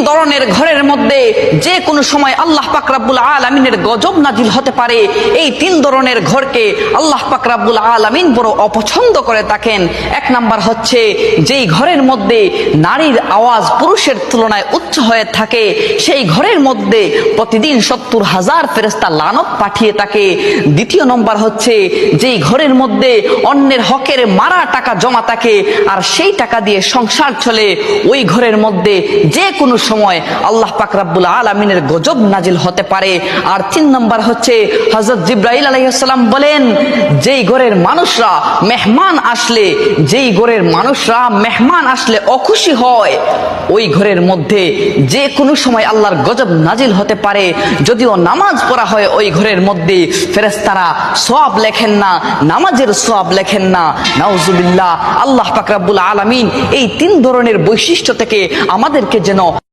ধরনের ঘরের মধ্যে যে কোনো সময় আল্লাহ পাক রব্বুল আলামিনের গজব নাজিল হতে পারে। এই 3 ধরনের ঘরকে আল্লাহ পাক রব্বুল আলামিন বড় অপছন্দ করে থাকেন। 1 নাম্বার হচ্ছে যেই ঘরের মধ্যে নারীর আওয়াজ পুরুষের তুলনায় উচ্চ হয়ে থাকে, সেই ঘরের মধ্যে প্রতিদিন 70,000 ফেরেশতা লানত পাঠিয়ে থাকে। 2 নম্বর হচ্ছে যেই ঘরের মধ্যে অন্যের হকের মারা টাকা জমা থাকে আর সেই টাকা দিয়ে সংসার চলে, ওই ঘরের মধ্যে যে কোনো সময় আল্লাহ পাক রব্বুল আলামিনের গজব নাজিল হতে পারে। আর 3 নম্বর হচ্ছে হযরত জিবরাইল আলাইহিস সালাম বলেন, যেই ঘরের মানুষরা মেহমান আসলে অখুশি হয়, ওই ঘরের মধ্যে যে কোনো সময় আল্লাহর গজব নাজিল হতে পারে। যদিও নামাজ পড়া হয় ওই ঘরের মধ্যে, ফেরেশতারা সওয়াব লেখেন না, নামাজের সওয়াব লেখেন না। নাউজুবিল্লাহ। আল্লাহ পাক রব্বুল আলামিন এই 3 ধরনের বৈশিষ্ট্য থেকে আমাদেরকে যেন